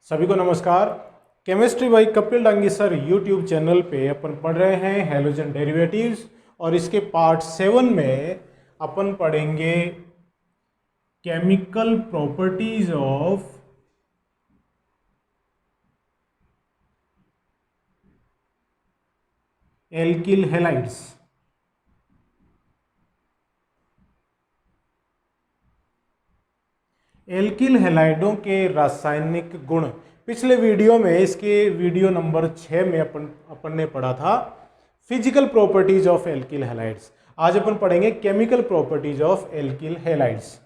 सभी को नमस्कार। Chemistry by Kapil Dangi sir YouTube channel पे अपन पढ़ रहे हैं हैलोजन डेरिवेटिव्स और इसके पार्ट 7 में अपन पढ़ेंगे chemical properties of alkyl halides. Alkyl हैलाइडों के रासायनिक गुण पिछले वीडियो में इसके वीडियो नंबर 6 में अपन ने पढ़ा था physical properties of alkyl halides. आज अपन पढ़ेंगे chemical properties of alkyl halides.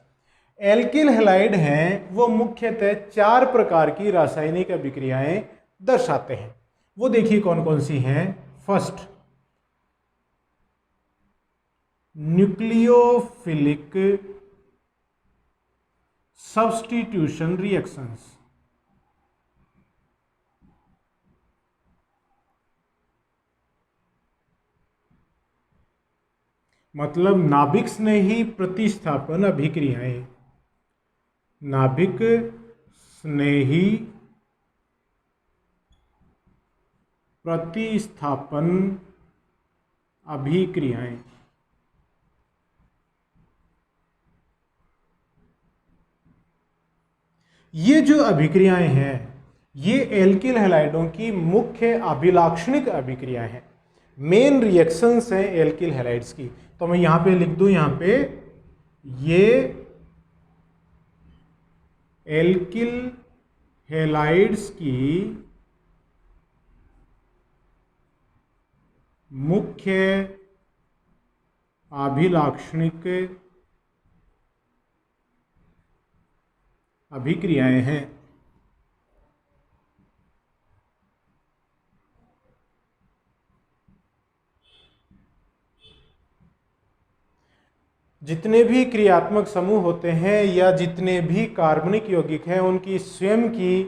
Alkyl halide हैं वो मुख्यतः 4 प्रकार की रासायनिक अभिक्रियाएं दर्शाते हैं। वो देखिए कौन कौन सी हैं। फर्स्ट, न्यूक्लियोफिलिक सब्स्टिट्यूशन रिएक्शंस, मतलब नाभिक स्नेही प्रतिस्थापन अभिक्रियाएं। नाभिक स्नेही प्रतिस्थापन अभिक्रियाएं। ये जो अभिक्रियाएं हैं ये एल्किल हैलाइडों की मुख्य अभिलाक्षणिक अभिक्रियाएं हैं, मेन रिएक्शंस हैं एल्किल हैलाइड्स की। तो मैं यहां पे लिख दूं, यहां पे ये एल्किल हैलाइड्स की मुख्य अभिलाक्षणिक अभिक्रियाएं हैं। जितने भी क्रियात्मक समूह होते हैं या जितने भी कार्बनिक यौगिक हैं उनकी स्वयं की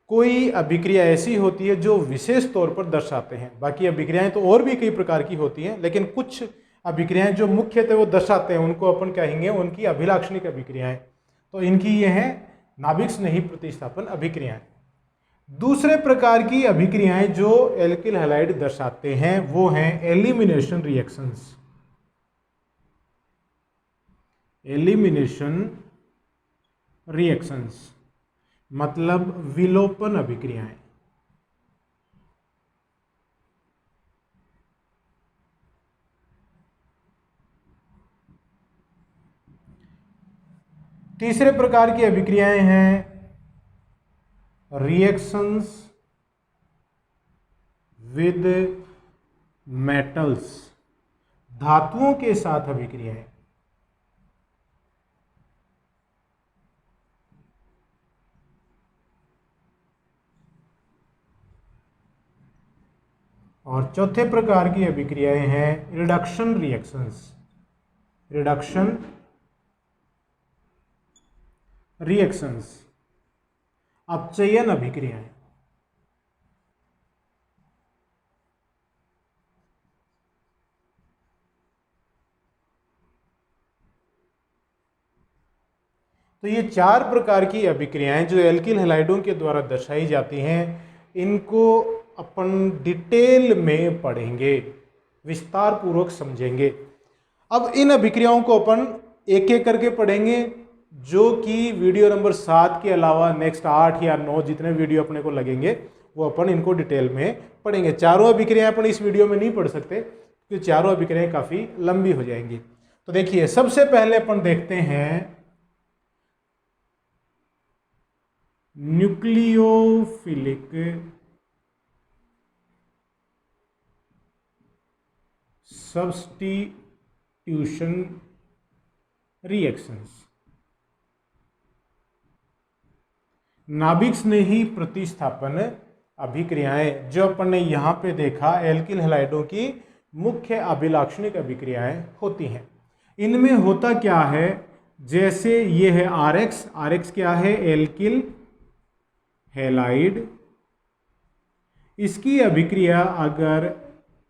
कोई अभिक्रिया ऐसी होती है जो विशेष तौर पर दर्शाते हैं। बाकी अभिक्रियाएं तो और भी कई प्रकार की होती हैं, लेकिन कुछ अभिक्रियाएं जो मुख्यतः वो दर्शाते हैं उनको अपन कहेंगे उनकी अभिलाक्षणिक अभिक्रियाएं। तो इनकी ये है नाभिक स्नेही प्रतिस्थापन अभिक्रियाएं। दूसरे प्रकार की अभिक्रियाएं जो एल्किल हैलाइड दर्शाते हैं वो हैं एलिमिनेशन रिएक्शंस। एलिमिनेशन रिएक्शंस मतलब विलोपन अभिक्रियाएं। तीसरे प्रकार की अभिक्रियाएं हैं रिएक्शंस विद मेटल्स, धातुओं के साथ अभिक्रियाएं। और चौथे प्रकार की अभिक्रियाएं हैं रिडक्शन रिएक्शंस। रिडक्शन रिएक्शंस अपचयन अभिक्रियाएं। तो ये 4 प्रकार की अभिक्रियाएं जो एल्किल हैलाइडों के द्वारा दर्शाई जाती हैं, इनको अपन डिटेल में पढ़ेंगे, विस्तार पूर्वक समझेंगे। अब इन अभिक्रियाओं को अपन एक एक करके पढ़ेंगे, जो कि वीडियो नंबर 7 के अलावा नेक्स्ट 8 या 9 जितने वीडियो अपने को लगेंगे वो अपन इनको डिटेल में पढ़ेंगे। चारों अभिक्रियाएं अपन इस वीडियो में नहीं पढ़ सकते क्योंकि चारों अभिक्रियाएं काफ़ी लंबी हो जाएंगी। तो देखिए, सबसे पहले अपन देखते हैं न्यूक्लियोफिलिक सब्स्टिट्यूशन रिएक्शंस। नाभिक स्नेही प्रतिस्थापन अभिक्रियाएं जो अपन ने यहां पे देखा एल्किल हैलाइडों की मुख्य अभिलाक्षणिक अभिक्रियाएं होती हैं। इनमें होता क्या है, जैसे ये है आरएक्स। आरएक्स क्या है? Alkyl halide. इसकी अभिक्रिया अगर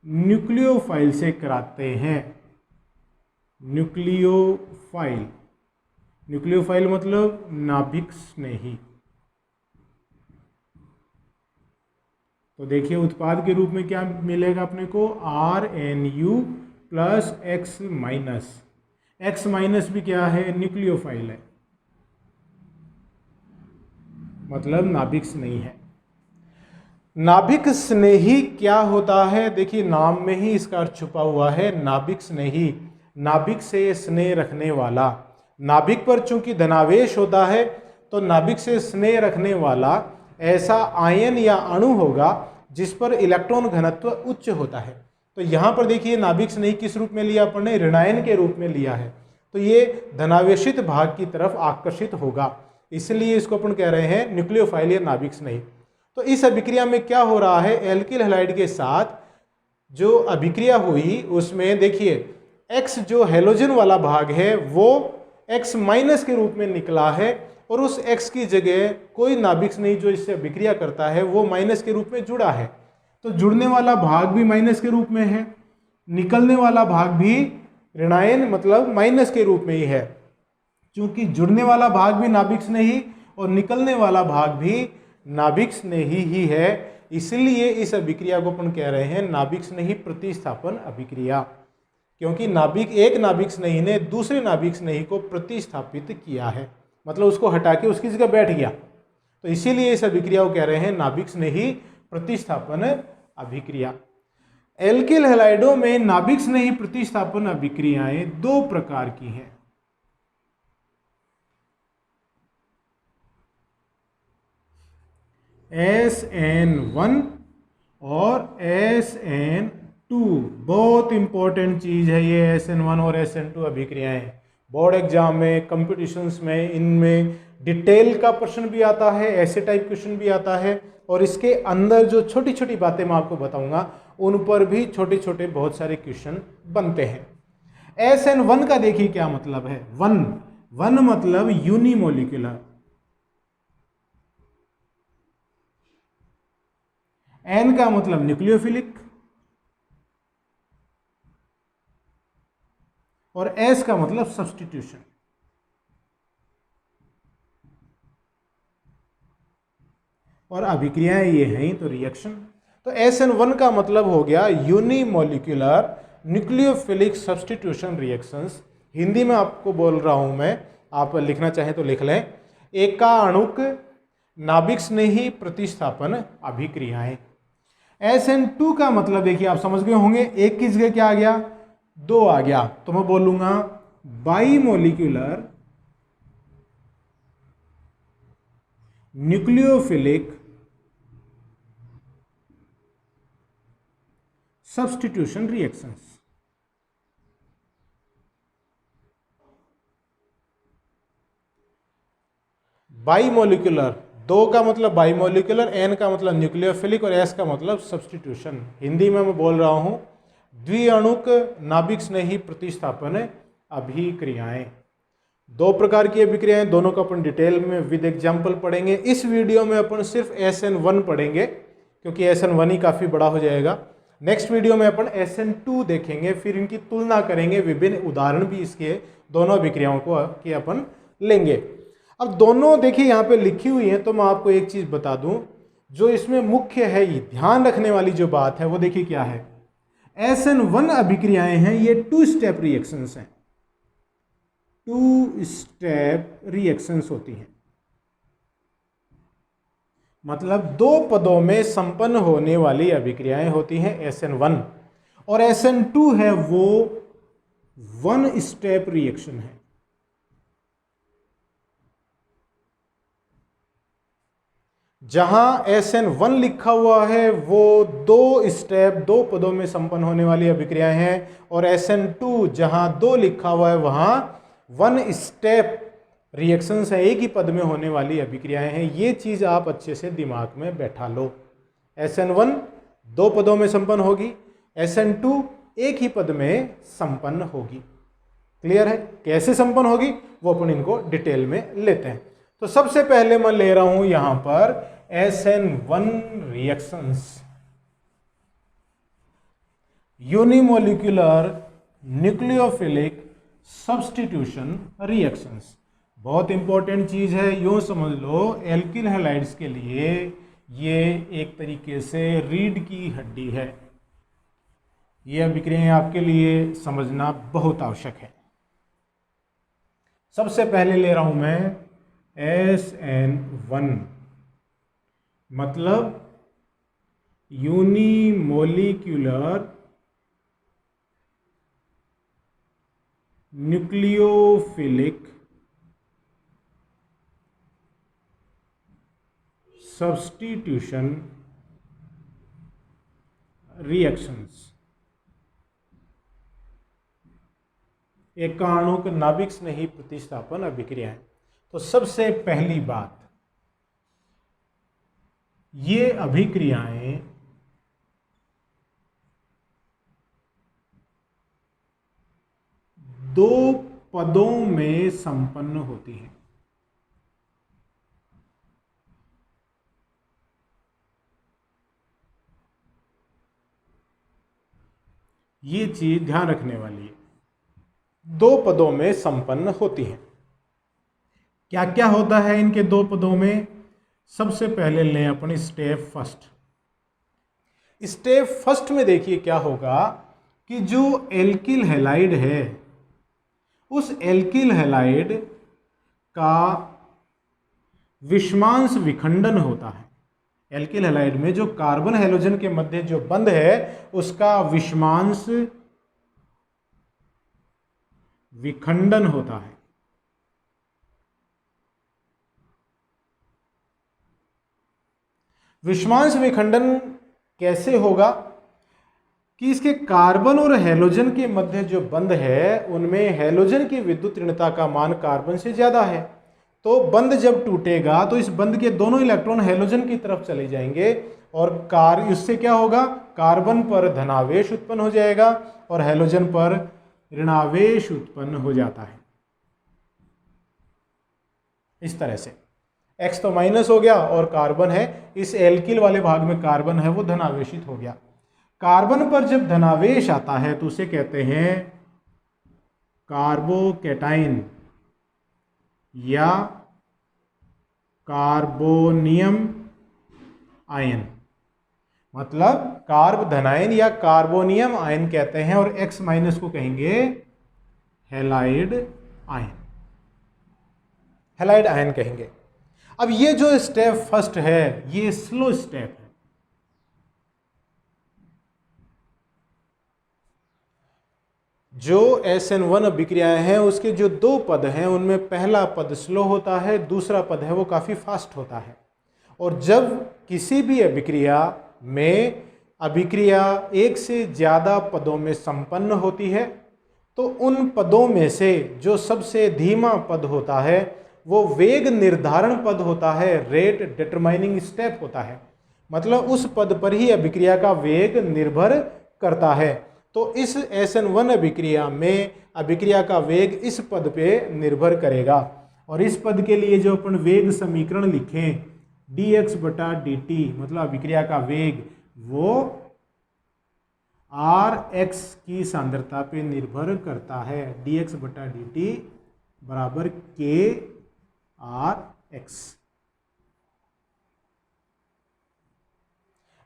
न्यूक्लियोफाइल से कराते हैं, न्यूक्लियोफाइल मतलब नाभिक स्नेही, तो देखिए उत्पाद के रूप में क्या मिलेगा अपने को, RNU plus X minus. X minus भी क्या है, न्यूक्लियोफाइल है, मतलब नाभिक स्नेही है। नाभिक स्नेही क्या होता है, देखिए नाम में ही इसका अर्थ छुपा हुआ है, नाभिक स्नेही, नाभिक से स्नेह रखने वाला। नाभिक पर चूंकि धनावेश होता है तो नाभिक से स्नेह रखने वाला ऐसा आयन या अणु होगा जिस पर इलेक्ट्रॉन घनत्व उच्च होता है। तो यहाँ पर देखिए नाभिक स्नेही किस रूप में लिया अपन ने, ऋणायन के रूप में लिया है, तो ये धनावेशित भाग की तरफ आकर्षित होगा, इसलिए इसको अपन कह रहे हैं न्यूक्लियोफाइल या नाभिक स्नेही। तो इस अभिक्रिया में क्या हो रहा है, एल्किल हैलाइड के साथ जो अभिक्रिया हुई उसमें देखिए X जो हेलोजन वाला भाग है वो X माइनस के रूप में निकला है, और उस X की जगह कोई नाभिक स्नेही जो इससे अभिक्रिया करता है वो माइनस के रूप में जुड़ा है। तो जुड़ने वाला भाग भी माइनस के रूप में है, निकलने वाला भाग भी ऋणायन मतलब माइनस के रूप में ही है। क्योंकि जुड़ने वाला भाग भी नाभिक स्नेही और निकलने वाला भाग भी नाभिक स्नेही ही है, इसलिए इस अभिक्रिया को अपन कह रहे हैं नाभिक स्नेही प्रतिस्थापन अभिक्रिया, क्योंकि एक नाभिक स्नेही ने दूसरे नाभिक स्नेही को प्रतिस्थापित किया है, मतलब उसको हटा के उसकी जगह बैठ गया, तो इसीलिए इस अभिक्रिया को कह रहे हैं नाभिक स्नेही प्रतिस्थापन अभिक्रिया। एल्किल हैलाइडों में नाभिक स्नेही प्रतिस्थापन अभिक्रियाएं दो प्रकार की हैं। SN1 और SN2, बहुत इंपॉर्टेंट चीज है ये SN1 और SN2 अभिक्रियाएं। बोर्ड एग्जाम में, कंपटीशंस में इनमें डिटेल का प्रश्न भी आता है, ऐसे टाइप क्वेश्चन भी आता है, और इसके अंदर जो छोटी छोटी बातें मैं आपको बताऊंगा उन पर भी छोटे छोटे बहुत सारे क्वेश्चन बनते हैं। SN1 का देखिए क्या मतलब है, वन मतलब यूनिमोलिकुलर, N का मतलब न्यूक्लियोफिलिक, और S का मतलब सब्स्टिट्यूशन। और अभिक्रियाएं ये हैं तो रिएक्शन। तो SN1 का मतलब हो गया unimolecular nucleophilic substitution reactions. Hindi में आपको बोल रहा हूं मैं, आप लिखना चाहें तो लिख लें, एकाणुक नाभिक स्नेही प्रतिस्थापन अभिक्रियाएं। SN2 का मतलब देखिए आप समझ गए होंगे, एक की जगह क्या आ गया, दो आ गया, तो मैं बोलूंगा बाइमोलिकुलर न्यूक्लियोफिलिक सब्स्टिट्यूशन रिएक्शंस। बाइमोलिकुलर, दो का मतलब बाइमोलिकुलर, N का मतलब न्यूक्लियोफिलिक और S का मतलब सब्स्टिट्यूशन। हिंदी में मैं बोल रहा हूं द्विअणुक नाभिक स्नेही प्रतिस्थापन अभिक्रियाएं। दो प्रकार की अभिक्रियाएं, दोनों का अपन डिटेल में विद एग्जांपल पढ़ेंगे। इस वीडियो में अपन सिर्फ SN1 पढ़ेंगे क्योंकि SN1 ही काफी बड़ा हो जाएगा। नेक्स्ट वीडियो में अपन SN2 देखेंगे, फिर इनकी तुलना करेंगे, विभिन्न उदाहरण भी इसके दोनों अभिक्रियाओं को के अपन लेंगे। अब दोनों देखिए यहाँ पे लिखी हुई हैं, तो मैं आपको एक चीज बता दूं, जो इसमें मुख्य है, ये ध्यान रखने वाली जो बात है वो देखिए क्या है। SN1 अभिक्रियाएं हैं, ये 2 स्टेप रिएक्शंस हैं, 2 स्टेप रिएक्शंस होती हैं, मतलब दो पदों में संपन्न होने वाली अभिक्रियाएं होती हैं SN1। और SN2 है वो 1 स्टेप रिएक्शन है। जहां SN1 लिखा हुआ है वो 2 स्टेप, 2 पदों में संपन्न होने वाली अभिक्रियाएं हैं, और SN2 जहां 2 लिखा हुआ है वहां 1 स्टेप रिएक्शंस है, एक ही पद में होने वाली अभिक्रियाएं हैं। ये चीज आप अच्छे से दिमाग में बैठा लो। SN1 2 पदों में संपन्न होगी, SN2 एक ही पद में संपन्न होगी। क्लियर है? कैसे संपन्न होगी वो अपन इनको डिटेल में लेते हैं। तो सबसे पहले मैं ले रहा हूं यहां पर SN1 reactions, unimolecular nucleophilic substitution reactions. बहुत इंपॉर्टेंट चीज है, यूं समझ लो एल्किल हैलाइड्स के लिए ये एक तरीके से रीढ़ की हड्डी है। ये अभिक्रियाएं आपके लिए समझना बहुत आवश्यक है। सबसे पहले ले रहा हूं मैं SN1, मतलब यूनिमोलिक्यूलर न्यूक्लियोफिलिक सब्स्टिट्यूशन रिएक्शंस। एकाणुक नाभिक स्नेही प्रतिस्थापन अभिक्रियाएं। तो सबसे पहली बात, ये अभिक्रियाएं दो पदों में संपन्न होती हैं। ये चीज ध्यान रखने वाली है, दो पदों में संपन्न होती हैं। क्या क्या होता है इनके दो पदों में? सबसे पहले लें अपन स्टेप फर्स्ट। स्टेप फर्स्ट में देखिए क्या होगा कि जो एल्किल हैलाइड है, उस एल्किल हैलाइड का विषमांश विखंडन होता है। एल्किल हैलाइड में जो कार्बन हैलोजन के मध्य जो बंध है, उसका विषमांश विखंडन होता है। विषमांश विखंडन कैसे होगा कि इसके कार्बन और हैलोजन के मध्य जो बंध है, उनमें हैलोजन की विद्युत ऋणता का मान कार्बन से ज्यादा है। तो बंध जब टूटेगा तो इस बंध के दोनों इलेक्ट्रॉन हैलोजन की तरफ चले जाएंगे और इससे क्या होगा, कार्बन पर धनावेश उत्पन्न हो जाएगा और हैलोजन पर ऋणावेश उत्पन्न हो जाता है। इस तरह से X तो माइनस हो गया और कार्बन है, इस एल्किल वाले भाग में कार्बन है वो धनावेशित हो गया। कार्बन पर जब धनावेश आता है तो उसे कहते हैं कार्बोकैटाइन या कार्बोनियम आयन, मतलब कार्ब धनायन या कार्बोनियम आयन कहते हैं, और X माइनस को कहेंगे हैलाइड आयन, हैलाइड आयन कहेंगे। अब ये जो स्टेप फर्स्ट है ये स्लो स्टेप है। जो SN1 अभिक्रियाएं हैं उसके जो दो पद हैं उनमें पहला पद स्लो होता है, दूसरा पद है वो काफी फास्ट होता है। और जब किसी भी अभिक्रिया में अभिक्रिया एक से ज्यादा पदों में संपन्न होती है तो उन पदों में से जो सबसे धीमा पद होता है वो वेग निर्धारण पद होता है, रेट डिटरमाइनिंग स्टेप होता है। मतलब उस पद पर ही अभिक्रिया का वेग निर्भर करता है। तो इस SN1 अभिक्रिया में अभिक्रिया का वेग इस पद पे निर्भर करेगा। और इस पद के लिए जो अपन वेग समीकरण लिखें dx/dt, मतलब अभिक्रिया का वेग, वो Rx की सांद्रता पे निर्भर करता है। dx/dt बराबर kRx।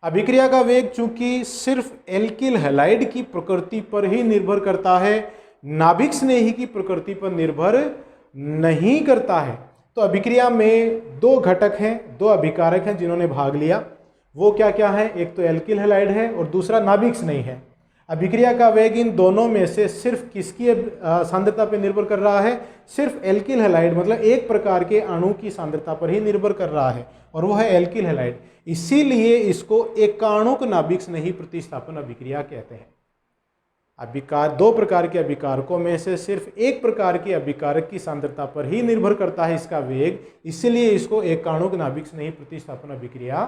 अभिक्रिया का वेग चूंकि सिर्फ एल्किल हैलाइड की प्रकृति पर ही निर्भर करता है, नाभिक स्नेही की प्रकृति पर निर्भर नहीं करता है। तो अभिक्रिया में दो घटक हैं, दो अभिकारक हैं जिन्होंने भाग लिया। वो क्या क्या है? एक तो एल्किल हैलाइड है और दूसरा नाभिक स्नेही है। अभिक्रिया का वेग इन दोनों में से सिर्फ किसकी सांद्रता पर निर्भर कर रहा है? सिर्फ एल्किल हैलाइड, मतलब एक प्रकार के अणु की सांद्रता पर ही निर्भर कर रहा है, और वो है एल्किल हैलाइड। इसीलिए इसको एकाणुक नाभिक स्नेही प्रतिस्थापन अभिक्रिया कहते हैं। अभिकार दो प्रकार के अभिकारकों में से सिर्फ एक प्रकार के अभिकारक की सांद्रता पर ही निर्भर करता है इसका वेग, इसीलिए इसको एकाणुक नाभिक स्नेही प्रतिस्थापन अभिक्रिया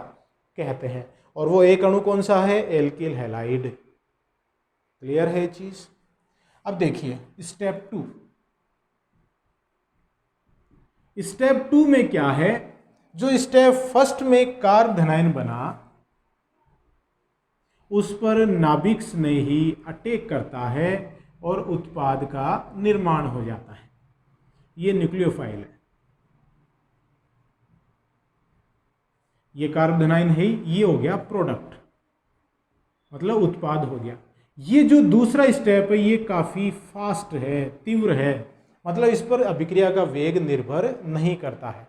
कहते हैं। और वो एक अणु कौन सा है? Alkyl halide. क्लियर है चीज? अब देखिए स्टेप 2। स्टेप 2 में क्या है? जो स्टेप फर्स्ट में कार्ब धनायन बना उस पर नाभिक स्नेही अटैक करता है और उत्पाद का निर्माण हो जाता है। ये न्यूक्लियोफाइल है। ये कार्बोधनाइन है, ये हो गया प्रोडक्ट, मतलब उत्पाद हो गया। ये जो दूसरा स्टेप है ये काफ़ी फास्ट है, तीव्र है, मतलब इस पर अभिक्रिया का वेग निर्भर नहीं करता है।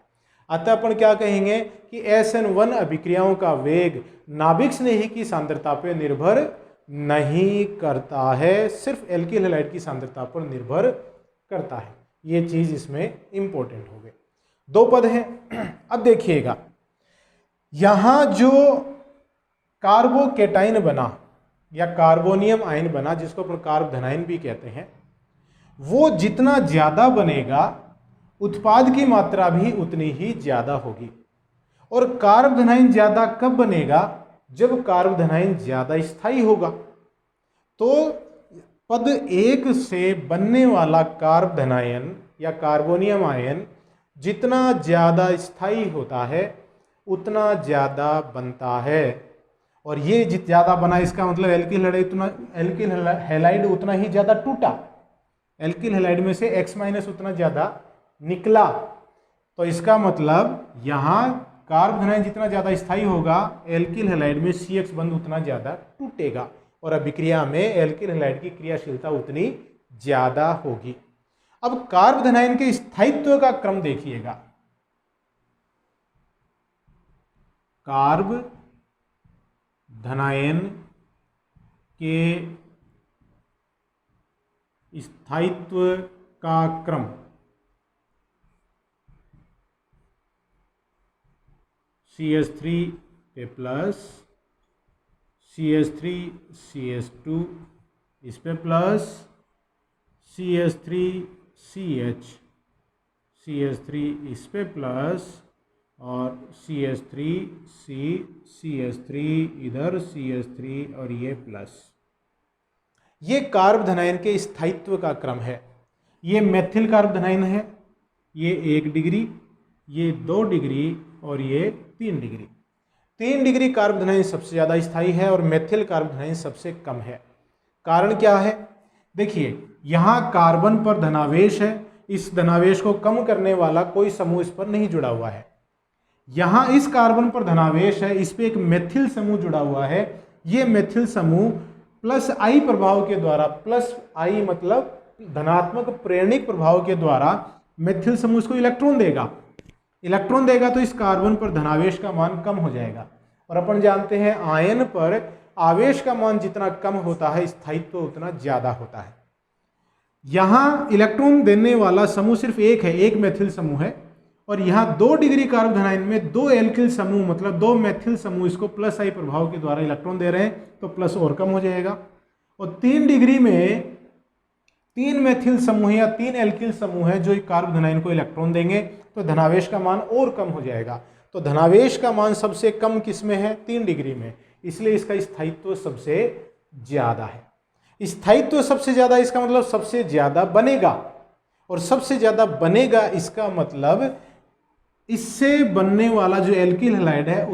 अतः अपन क्या कहेंगे कि SN1 अभिक्रियाओं का वेग नाभिक स्नेही की सांद्रता पर निर्भर नहीं करता है, सिर्फ एल्किल हैलाइड की सांद्रता पर निर्भर करता है। ये चीज इसमें इंपॉर्टेंट हो गई। दो पद हैं। अब देखिएगा, यहां जो कार्बोकेटाइन बना या कार्बोनियम आयन बना, जिसको अपन कार्बोधनाइन भी कहते हैं, वो जितना ज्यादा बनेगा उत्पाद की मात्रा भी उतनी ही ज्यादा होगी। और कार्बोधनाइन ज्यादा कब बनेगा? जब कार्बोधनाइन ज्यादा स्थायी होगा। तो पद 1 से बनने वाला कार्बोधनाइन या कार्बोनियम आयन जितना ज्यादा स्थायी होता है उतना ज्यादा बनता है। और ये ज्यादा बना, इसका मतलब एल्किल हैलाइड उतना ही ज्यादा टूटा, एल्किल हैलाइड में से X- उतना ज्यादा निकला। तो इसका मतलब यहां कार्बोधनाइन जितना ज्यादा स्थायी होगा, एल्किल हैलाइड में CX बंध उतना ज्यादा टूटेगा और अभिक्रिया में एल्किल हैलाइड की क्रियाशीलता उतनी ज्यादा होगी। अब कार्बोधनाइन के स्थायित्व का क्रम देखिएगा। कार्बोधनाइन के स्थायित्व का क्रम CH3 पे प्लस, CH3 CH2 इस पे प्लस, CH3 CH CH3 इस पे प्लस और CH3 C CH3 इधर CH3 और ये प्लस। ये कार्बोधनाइन के स्थायित्व का क्रम है। ये मेथिल कार्बोधनाइन है, ये 1 डिग्री, ये 2 डिग्री और ये 3 डिग्री। 3 डिग्री कार्बोधनाइन सबसे ज़्यादा स्थायी है और मेथिल कार्बोधनाइन सबसे कम है। कारण क्या है? देखिए, यहाँ कार्बन पर धनावेश है, इस धनावेश को कम करने वाला कोई समूह इस पर नहीं जुड़ा हुआ है। यहाँ इस कार्बन पर धनावेश है, इस पे एक मेथिल समूह जुड़ा हुआ है। ये मेथिल समूह प्लस I प्रभाव के द्वारा, प्लस I मतलब धनात्मक प्रेरणिक प्रभाव के द्वारा मेथिल समूह इसको इलेक्ट्रॉन देगा। इलेक्ट्रॉन देगा तो इस कार्बन पर धनावेश का मान कम हो जाएगा। और अपन जानते हैं आयन पर आवेश का मान जितना कम होता है स्थायित्व उतना ज्यादा होता है। यहां इलेक्ट्रॉन देने वाला समूह सिर्फ एक है, एक मेथिल समूह है। और यहां 2 डिग्री कार्बोधनाइन में 2 एल्किल समूह मतलब 2 मेथिल समूह इसको प्लस I प्रभाव के द्वारा इलेक्ट्रॉन दे रहे हैं, तो प्लस और कम हो जाएगा। और 3 डिग्री में 3 मेथिल समूह या 3 एल्किल समूह है जो कार्बोधनाइन को इलेक्ट्रॉन देंगे, तो धनावेश का मान और कम हो जाएगा। तो धनावेश का मान सबसे कम किस में है? 3 डिग्री में, इसलिए इसका स्थायित्व सबसे ज्यादा है। स्थायित्व सबसे ज्यादा इसका मतलब सबसे ज्यादा बनेगा, और सबसे ज्यादा बनेगा इसका मतलब इससे बनने वाला जो एल्किल हैलाइड है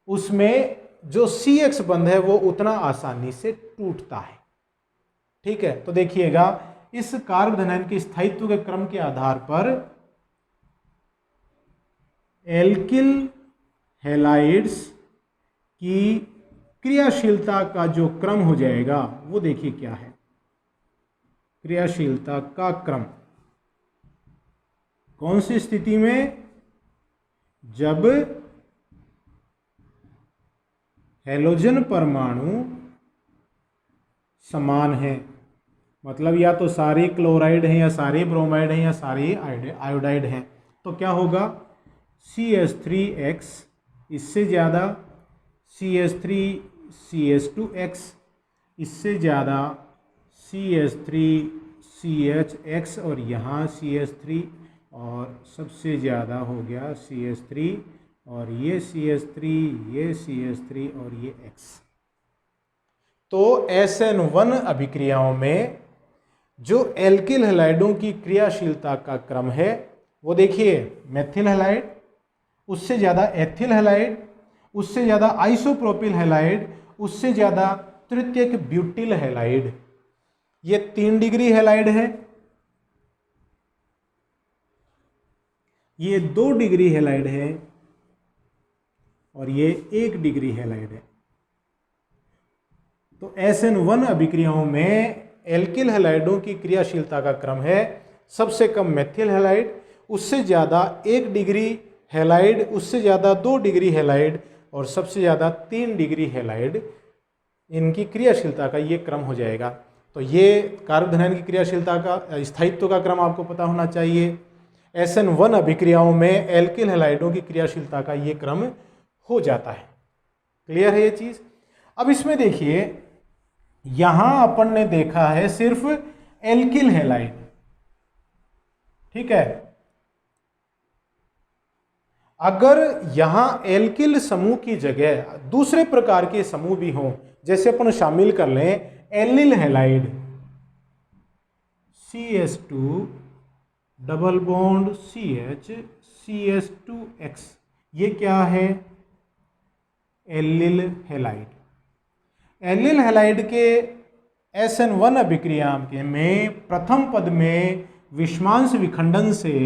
उसमें जो CX बंध है वो उतना आसानी से टूटता है। ठीक है, तो देखिएगा इस कार्बोधनाइन के स्थायित्व के क्रम के आधार पर एल्किल हैलाइड्स की क्रियाशीलता का जो क्रम हो जाएगा वो देखिए क्या है। क्रियाशीलता का क्रम कौन सी स्थिति में? जब हैलोजन परमाणु समान है, मतलब या तो सारे क्लोराइड हैं या सारे ब्रोमाइड हैं या सारे आयोडाइड हैं, तो क्या होगा? CH3X इससे ज़्यादा, CH3 CH2X इससे ज़्यादा, CH3 CHX और यहाँ CH3 और सबसे ज़्यादा हो गया CH3 और ये CH3, ये CH3 और ये X। तो SN1 अभिक्रियाओं में जो एल्किल हैलाइडों की क्रियाशीलता का क्रम है वो देखिए, मेथिल हैलाइड, उससे ज़्यादा एथिल हैलाइड, उससे ज़्यादा आइसोप्रोपिल हैलाइड, उससे ज़्यादा तृतीयक ब्यूटिल हैलाइड। ये 3 डिग्री हैलाइड है, ये 2 डिग्री हैलाइड है, और ये 1 डिग्री हैलाइड है। तो SN1 अभिक्रियाओं में एल्किल हैलाइडों की क्रियाशीलता का क्रम है सबसे कम मेथिल हैलाइड, उससे ज़्यादा 1 डिग्री हैलाइड, उससे ज़्यादा 2 डिग्री हैलाइड और सबसे ज़्यादा 3 डिग्री हैलाइड। इनकी क्रियाशीलता का ये क्रम हो जाएगा। तो ये कार्बोधनाइन की क्रियाशीलता का स्थायित्व का क्रम आपको पता होना चाहिए। SN1 अभिक्रियाओं में एल्किल हैलाइडों की क्रियाशीलता का ये क्रम हो जाता है। क्लियर है ये चीज़? अब इसमें देखिए, यहां अपन ने देखा है सिर्फ एल्किल हैलाइड, ठीक है। अगर यहां एल्किल समूह की जगह दूसरे प्रकार के समूह भी हों, जैसे अपन शामिल कर लें allyl halide, CH2 double bond CH CH2X, ये क्या है? Allele halide. एलिल हैलाइड के SN1 अभिक्रिया में प्रथम पद में विषमांश विखंडन से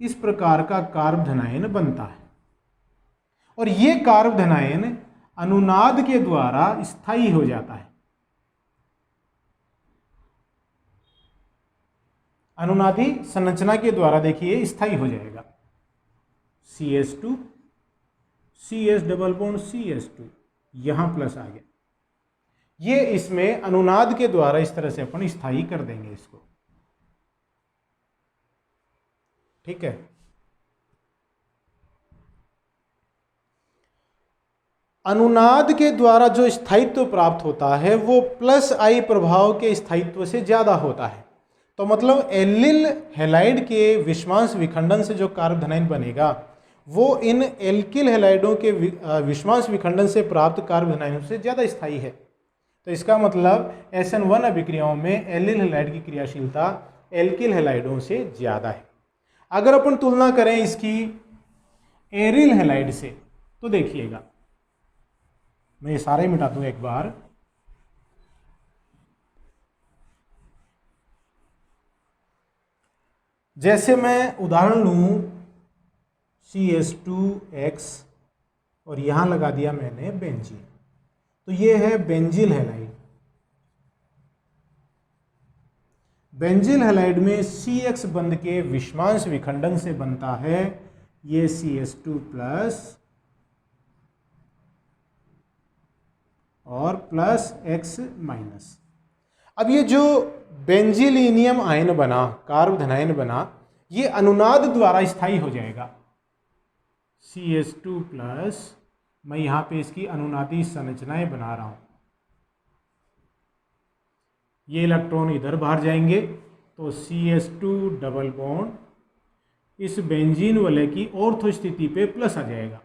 इस प्रकार का कार्बोधनाइन बनता है और यह कार्बोधनाइन अनुनाद के द्वारा स्थायी हो जाता है। अनुनादी संरचना के द्वारा देखिए स्थायी हो जाएगा। CH2 CH double bond CH2, यहां प्लस आ गया। ये इसमें अनुनाद के द्वारा इस तरह से अपन स्थायी कर देंगे इसको, ठीक है। अनुनाद के द्वारा जो स्थायित्व प्राप्त होता है वो +I प्रभाव के स्थायित्व से ज्यादा होता है। तो मतलब एलिल हैलाइड के विषमांश विखंडन से जो कार्बोधनाइन बनेगा वो इन एल्किल हैलाइडों के विषमांश विखंडन से प्राप्त कार्बोधनाइनों से ज्यादा स्थायी है। तो इसका मतलब SN1 अभिक्रियाओं में एलिल हैलाइड की क्रियाशीलता एल्किल हैलाइडों से ज्यादा है। अगर अपन तुलना करें इसकी एरिल हैलाइड से, तो देखिएगा, मैं ये सारे मिटा दूं एक बार। जैसे मैं उदाहरण लूं CH2X और यहां लगा दिया मैंने बेंजीन, तो ये है बेंजील हैलाइड। बेंजील हैलाइड में CX बंध के विषमांश विखंडन से बनता है ये CH2 प्लस और प्लस X माइनस। अब ये जो बेंजीलिनियम आयन बना, कार्बोधनाइन बना, ये अनुनाद द्वारा स्थायी हो जाएगा। CH2 प्लस, मैं यहाँ पे इसकी अनुनादी संरचनाएं बना रहा हूँ। ये इलेक्ट्रॉन इधर बाहर जाएंगे तो CH2 डबल बॉन्ड इस बेंजीन वाले की ऑर्थो स्थिति पे प्लस आ जाएगा।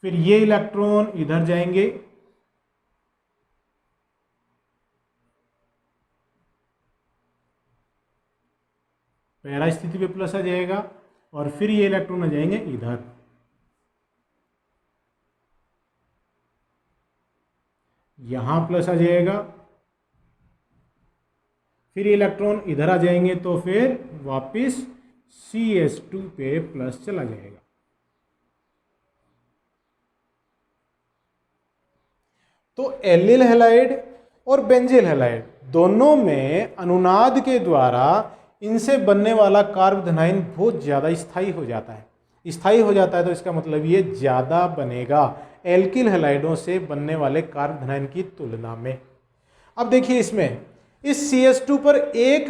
फिर ये इलेक्ट्रॉन इधर जाएंगे, पैरा स्थिति पे प्लस आ जाएगा, और फिर ये इलेक्ट्रॉन आ जाएंगे इधर, यहां प्लस आ जाएगा, फिर इलेक्ट्रॉन इधर आ जाएंगे तो फिर वापस CH2 पे प्लस चला जाएगा। तो एलिल हैलाइड और बेंजील हैलाइड दोनों में अनुनाद के द्वारा इनसे बनने वाला कार्बोधनाइन बहुत ज़्यादा स्थायी हो जाता है। स्थायी हो जाता है तो इसका मतलब ये ज़्यादा बनेगा एल्किल हैलाइडों से बनने वाले कार्बोधनाइन की तुलना में। अब देखिए इसमें इस CH2 पर एक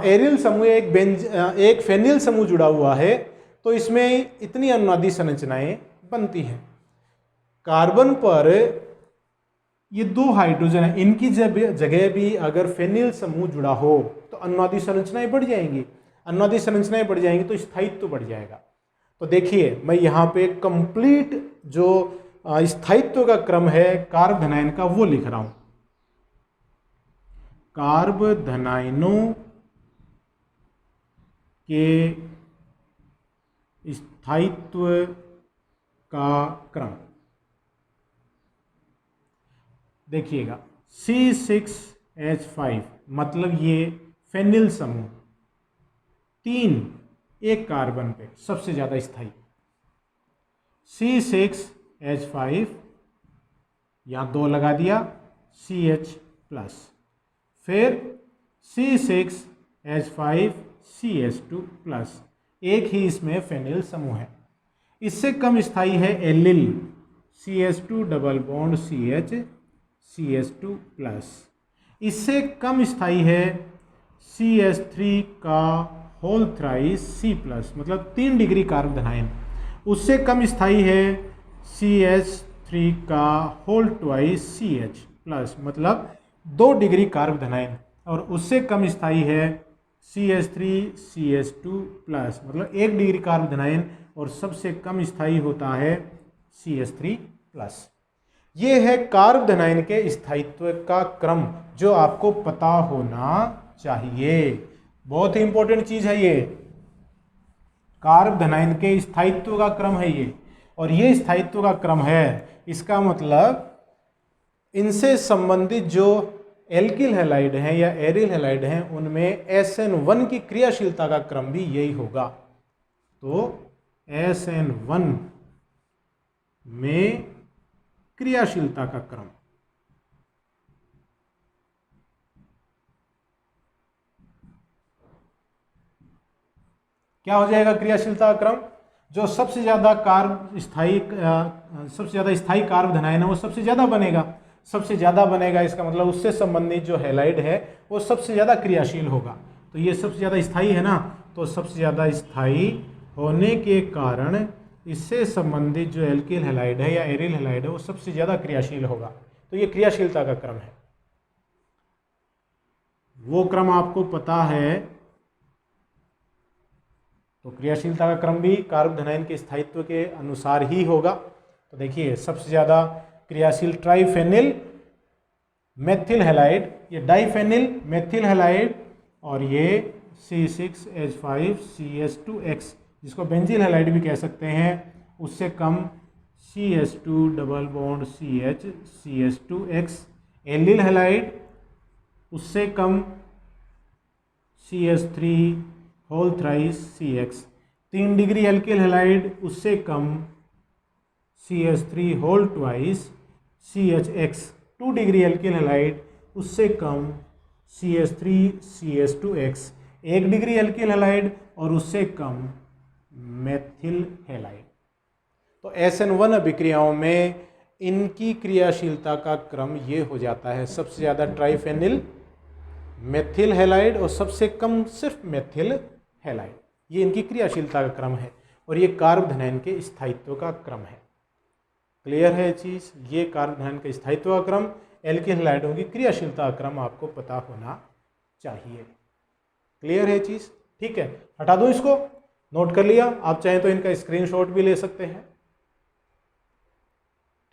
एरिल समूह, एक फेनिल समूह जुड़ा हुआ है, तो इसमें इतनी अनुनादी संरचनाएं बनती हैं। कार्बन पर ये 2 हाइड्रोजन है, इनकी जगह भी अगर फेनिल समूह जुड़ा हो तो अनुनादी संरचनाएं बढ़ जाएंगी। अनुनादी संरचनाएं बढ़ जाएंगी तो स्थायित्व बढ़ जाएगा। तो देखिए मैं यहाँ पे कंप्लीट जो स्थायित्व का क्रम है कार्बोधनाइन का वो लिख रहा हूं। कार्बोधनाइनों के स्थायित्व का क्रम देखिएगा, C6H5 मतलब ये फेनिल समूह 3 एक कार्बन पे सबसे ज़्यादा स्थायी C6H5, यहाँ 2 लगा दिया, CH+, फिर C6H5CH2+, एक ही इसमें फेनिल समूह है। इससे कम स्थायी है allele, CH2 double bond CH CH2+। इससे कम स्थायी है CH3 का होल थ्राइस C+, मतलब 3 डिग्री कार्ब धनायन। उससे कम स्थायी है CH3 का होल ट्वाइस CH+, मतलब 2 डिग्री कार्ब धनायन। और उससे कम स्थायी है CH3CH2+, मतलब 1 डिग्री कार्ब धनायन। और सबसे कम स्थायी होता है CH3+। ये है कार्ब धनायन के स्थायित्व का क्रम जो आपको पता होना चाहिए। बहुत ही इंपॉर्टेंट चीज है ये, कार्ब धनायन के स्थायित्व का क्रम है ये। और ये स्थायित्व का क्रम है, इसका मतलब इनसे संबंधित जो एल्किल हैलाइड हैं या एरिल हैलाइड हैं उनमें SN1 की क्रियाशीलता का क्रम भी यही होगा। तो SN1 में क्रियाशीलता का क्रम क्या हो जाएगा? क्रियाशीलता का क्रम जो सबसे ज्यादा स्थायी कार्ब धनायन है वो सबसे ज्यादा बनेगा। सबसे ज्यादा बनेगा इसका मतलब उससे संबंधित जो हैलाइड है वो सबसे ज्यादा क्रियाशील होगा। तो ये सबसे ज्यादा स्थायी है ना, तो सबसे ज्यादा स्थायी होने के कारण इससे संबंधित जो एल्किल हैलाइड है या एरिल हैलाइड है वो सबसे ज्यादा क्रियाशील होगा। तो ये क्रियाशीलता का क्रम है। वो क्रम आपको पता है, तो क्रियाशीलता का क्रम भी कार्ब धनायन के स्थायित्व के अनुसार ही होगा। तो देखिए सबसे ज़्यादा क्रियाशील ट्राइफेनिल मेथिल हैलाइड, ये डाइफेनिल मेथिल हैलाइड, और ये C6H5CH2X जिसको बेंजील हैलाइड भी कह सकते हैं, उससे कम CH2 double bond CH CH2X। Allyl halide उससे कम CH3 whole thrice CX। 3 degree alkyl halide उससे कम CH3 whole twice CHX। 2 degree alkyl halide उससे कम CH3 CH2X। 1 degree alkyl halide और उससे कम मेथिल हैलाइड। तो SN1 अभिक्रियाओं में इनकी क्रियाशीलता का क्रम ये हो जाता है, सबसे ज़्यादा ट्राइफेनिल मेथिल हैलाइड और सबसे कम सिर्फ मेथिल हैलाइड। ये इनकी क्रियाशीलता का क्रम है और ये कार्ब धनायन के स्थायित्व का क्रम है। क्लियर है चीज़? ये कार्ब धनायन का स्थायित्व का क्रम, एल्किल हैलाइडों की क्रियाशीलता का क्रम आपको पता होना चाहिए। क्लियर है चीज़? ठीक है, हटा दो इसको, नोट कर लिया। आप चाहें तो इनका स्क्रीनशॉट भी ले सकते हैं।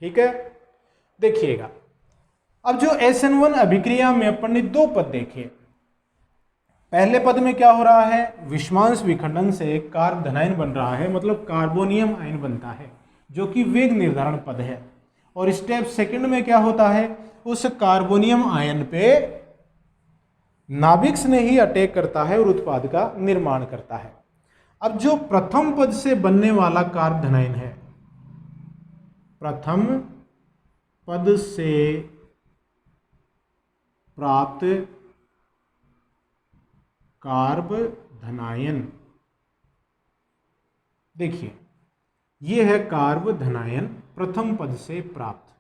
ठीक है, देखिएगा अब जो SN1 अभिक्रिया में अपन ने 2 पद देखे। पहले पद में क्या हो रहा है? विषमांश विखंडन से कार्ब धनायन बन रहा है, मतलब कार्बोनियम आयन बनता है जो कि वेग निर्धारण पद है। और स्टेप सेकंड में क्या होता है? उस कार्बोनियम आयन पे नाभिक स्नेही ही अटैक करता है और उत्पाद का निर्माण करता है। अब जो प्रथम पद से बनने वाला कार्ब धनायन है, प्रथम पद से प्राप्त कार्ब धनायन, देखिए ये है कार्ब धनायन प्रथम पद से प्राप्त।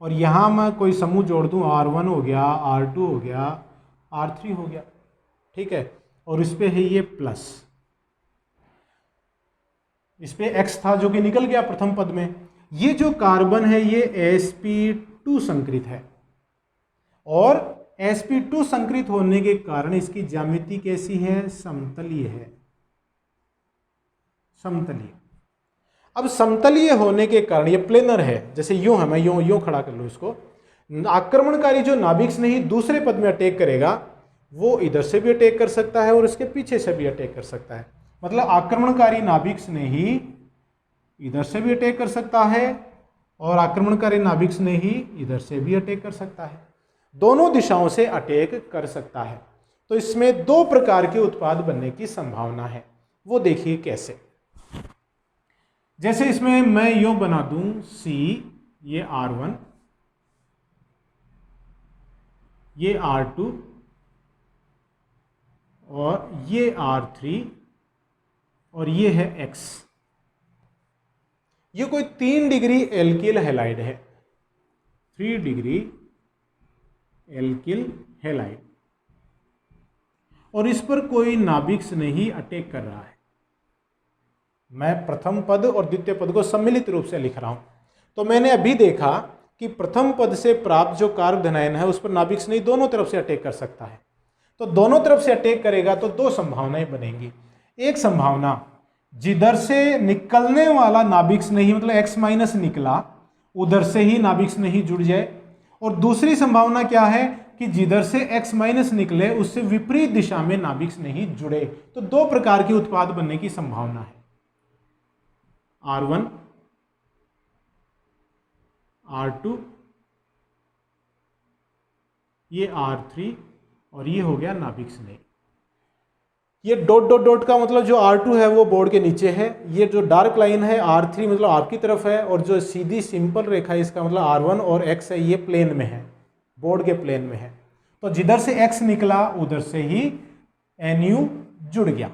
और यहां मैं कोई समूह जोड़ दूं, R1 हो गया, R2 हो गया, R3 हो गया। ठीक है, और इस पे है ये प्लस, इस पे X था जो कि निकल गया प्रथम पद में। ये जो कार्बन है ये sp2 संकृत है और sp2 संकृत होने के कारण इसकी ज्यामिति कैसी है? समतलीय है। समतलीय। अब समतलीय होने के कारण ये प्लेनर है, जैसे यूं है, मैं यूं खड़ा कर लूं इसको। आक्रमणकारी जो नाभिक स्नेही दूसरे पद में अटैक करेगा वो इधर से भी अटैक कर सकता है और इसके पीछे से भी अटैक कर सकता है। मतलब आक्रमणकारी नाभिक स्नेही इधर से भी अटैक कर सकता है और आक्रमणकारी नाभिक स्नेही इधर से भी अटैक कर सकता है। दोनों दिशाओं से अटैक कर सकता है। तो इसमें दो प्रकार के उत्पाद बनने की संभावना है। वो देखिए कैसे। जैसे इसमें मैं यूं बना दूं C, ये R1, ये R2 और ये R3 और ये है X। ये कोई 3 डिग्री एल्किल हैलाइड है, 3 डिग्री एल्किल हैलाइड, और इस पर कोई नाभिक्स नहीं अटैक कर रहा है। मैं प्रथम पद और द्वितीय पद को सम्मिलित रूप से लिख रहा हूं। तो मैंने अभी देखा कि प्रथम पद से प्राप्त जो कार्ब धनायन है उस पर नाभिक्स नहीं दोनों तरफ से अटैक कर सकता है। तो दोनों तरफ से अटैक करेगा तो दो संभावनाएं बनेंगी। एक संभावना, जिधर से निकलने वाला नाभिक्स नहीं, मतलब X माइनस निकला, उधर से ही नाभिक्स नहीं जुड़ जाए। और दूसरी संभावना क्या है कि जिधर से X माइनस निकले उससे विपरीत दिशा में नाभिक्स नहीं जुड़े। तो दो प्रकार के उत्पाद बनने की संभावना है, R1, R2, ये R3 और ये हो गया नाभिक्स नहीं। ये डॉट डॉट डॉट का मतलब जो R2 है वो बोर्ड के नीचे है, ये जो डार्क लाइन है R3 मतलब आपकी तरफ है, और जो सीधी सिंपल रेखा है इसका मतलब R1 और X है, ये प्लेन में है, बोर्ड के प्लेन में है। तो जिधर से X निकला उधर से ही NU जुड़ गया।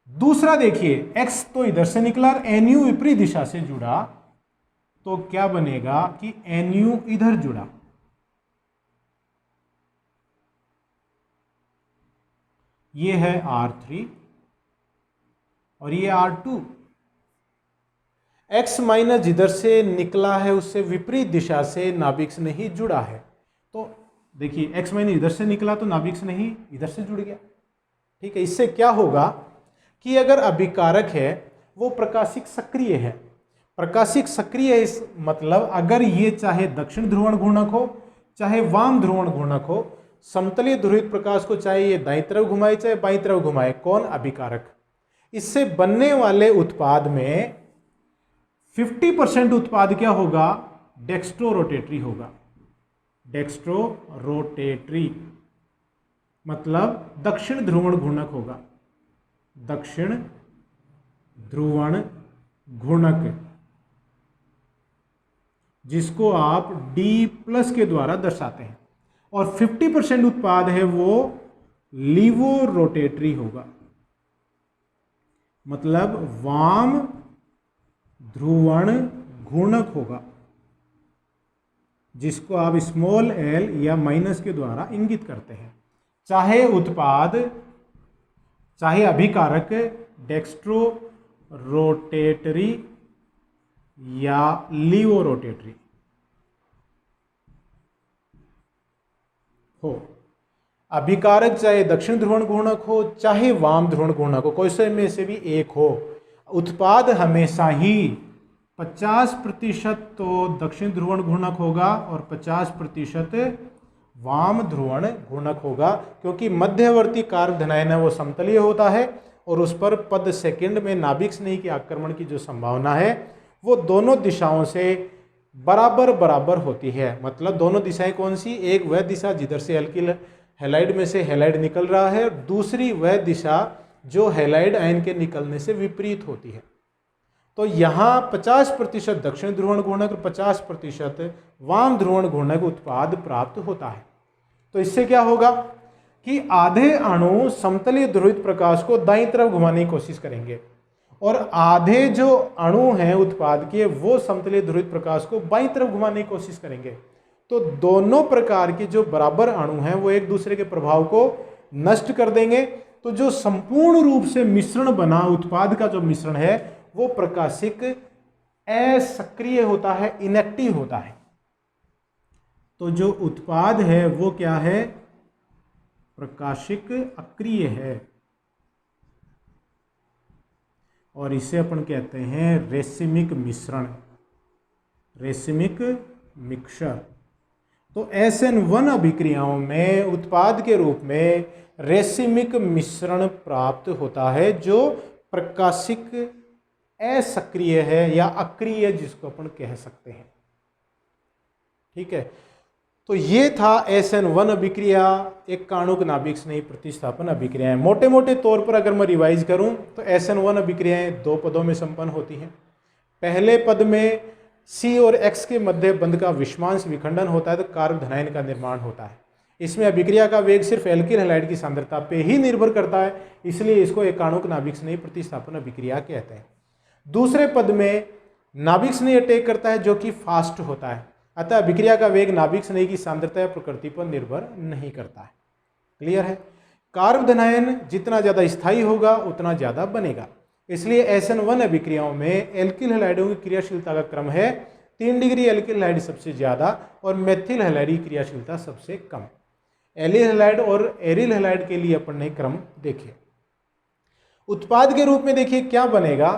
दूसरा देखिए, X तो इधर से निकला और NU विपरीत दिशा से जुड़ा, तो क्या बनेगा कि NU इधर जुड़ा, ये है R3 और ये R2। X माइनस जिधर से निकला है उससे विपरीत दिशा से नाभिक्स नहीं जुड़ा है। तो देखिए X माइनस इधर से निकला तो नाभिक्स नहीं इधर से जुड़ गया। ठीक है, इससे क्या होगा कि अगर अभिकारक है वो प्रकाशिक सक्रिय है। प्रकाशिक सक्रिय है इस मतलब अगर ये चाहे दक्षिण ध्रुवण घूर्णक हो चाहे वाम ध्रुवण घूर्णक हो, समतलीय ध्रुवित प्रकाश को चाहे ये दाईं तरफ घुमाए चाहे बाईं तरफ घुमाए, कौन? अभिकारक। इससे बनने वाले उत्पाद में 50% उत्पाद क्या होगा? डेक्स्ट्रो रोटेटरी होगा। डेक्स्ट्रो रोटेटरी मतलब दक्षिण ध्रुवण घूर्णक होगा, दक्षिण ध्रुवण घूर्णक, जिसको आप D+ के द्वारा दर्शाते हैं। और 50% उत्पाद है वो लीवो रोटेटरी होगा, मतलब वाम ध्रुवण घूर्णक होगा, जिसको आप स्मॉल l या माइनस के द्वारा इंगित करते हैं। चाहे उत्पाद, चाहे अभिकारक डेक्स्ट्रो रोटेटरी या लीवो रोटेटरी हो, अभिकारक चाहे दक्षिण ध्रुवण घूर्णक हो चाहे वाम ध्रुवण घूर्णक हो, कोई से में से भी एक हो, उत्पाद हमेशा ही 50% तो दक्षिण ध्रुवण घूर्णक होगा और 50% वाम ध्रुवण घूर्णक होगा, क्योंकि मध्यवर्ती कार्ब धनायन है वो समतलीय होता है और उस पर पद सेकंड में नाभिक स्नेही के आक्रमण की जो संभावना है वो दोनों दिशाओं से बराबर बराबर होती है। मतलब दोनों दिशाएं कौन सी? एक वह दिशा जिधर से एल्किल हैलाइड में से हैलाइड निकल रहा है, दूसरी वह दिशा जो हैलाइड आयन के निकलने से विपरीत होती है। तो यहाँ 50% दक्षिण ध्रुवण घूर्णक और 50% वाम ध्रुवण घूर्णक उत्पाद प्राप्त होता है। तो इससे क्या होगा कि आधे अणु समतलीय ध्रुवित प्रकाश को दाईं तरफ घुमाने की कोशिश करेंगे और आधे जो अणु हैं उत्पाद के वो समतलीय ध्रुवित प्रकाश को बाईं तरफ घुमाने की कोशिश करेंगे। तो दोनों प्रकार के जो बराबर अणु हैं वो एक दूसरे के प्रभाव को नष्ट कर देंगे। तो जो संपूर्ण रूप से मिश्रण बना उत्पाद का जो मिश्रण है वो प्रकाशिक असक्रिय होता है, इनएक्टिव होता है। तो जो उत्पाद है वो क्या है? प्रकाशिक अक्रिय है और इसे अपन कहते हैं रेसिमिक मिश्रण, रेसिमिक मिक्सचर। तो SN1 अभिक्रियाओं में उत्पाद के रूप में रेसिमिक मिश्रण प्राप्त होता है जो प्रकाशिक असक्रिय है या अक्रिय जिसको अपन कह सकते हैं। ठीक है, तो ये था SN1 अभिक्रिया, एक काणुक नाभिक स्नेही प्रतिस्थापन अभिक्रियाएं। मोटे मोटे तौर पर अगर मैं रिवाइज करूं तो SN1 अभिक्रियाएं दो पदों में संपन्न होती हैं। पहले पद में C और X के मध्य बंध का विषमांश विखंडन होता है तो कार्बोधनायन का निर्माण होता है। इसमें अभिक्रिया का वेग सिर्फ एल्किल हैलाइड की सांद्रता पे ही निर्भर करता है, इसलिए इसको एक काणुक नाभिक स्नेही प्रतिस्थापन अभिक्रिया कहते हैं। दूसरे पद में नाभिक स्नेही अटैक करता है जो कि फास्ट होता है, अतः अभिक्रिया का वेग नाभिक स्नेही की सांद्रता या प्रकृति पर निर्भर नहीं करता है। क्लियर है? कार्बोधनायन जितना ज़्यादा स्थायी होगा उतना ज़्यादा बनेगा, इसलिए SN1 अभिक्रियाओं में एल्किल हैलाइडों की क्रियाशीलता का क्रम है 3 डिग्री एल्किल हैलाइड सबसे ज़्यादा और मेथिल हैलाइड की क्रियाशीलता सबसे कम। एलिल हैलाइड और एरिल हैलाइड के लिए अपन ने क्रम देखे। उत्पाद के रूप में देखिए क्या बनेगा।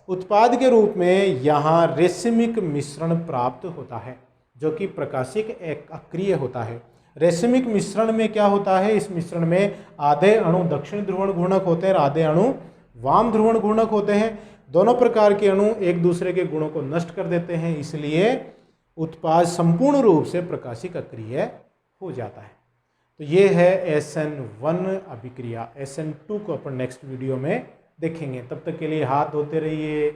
उत्पाद के रूप में यहाँ रेसिमिक मिश्रण प्राप्त होता है जो कि प्रकाशिक एक अक्रिय होता है। रेसिमिक मिश्रण में क्या होता है, इस मिश्रण में आधे अणु दक्षिण ध्रुवण घूर्णक होते हैं और आधे अणु वाम ध्रुवण घूर्णक होते हैं। दोनों प्रकार के अणु एक दूसरे के गुणों को नष्ट कर देते हैं, इसलिए उत्पाद संपूर्ण रूप से प्रकाशिक अक्रिय हो जाता है। तो ये है SN1 अभिक्रिया। SN2 को अपन नेक्स्ट वीडियो में देखेंगे। तब तक के लिए हाथ धोते रहिए,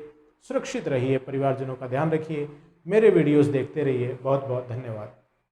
सुरक्षित रहिए, परिवारजनों का ध्यान रखिए, मेरे वीडियोस देखते रहिए। बहुत बहुत धन्यवाद।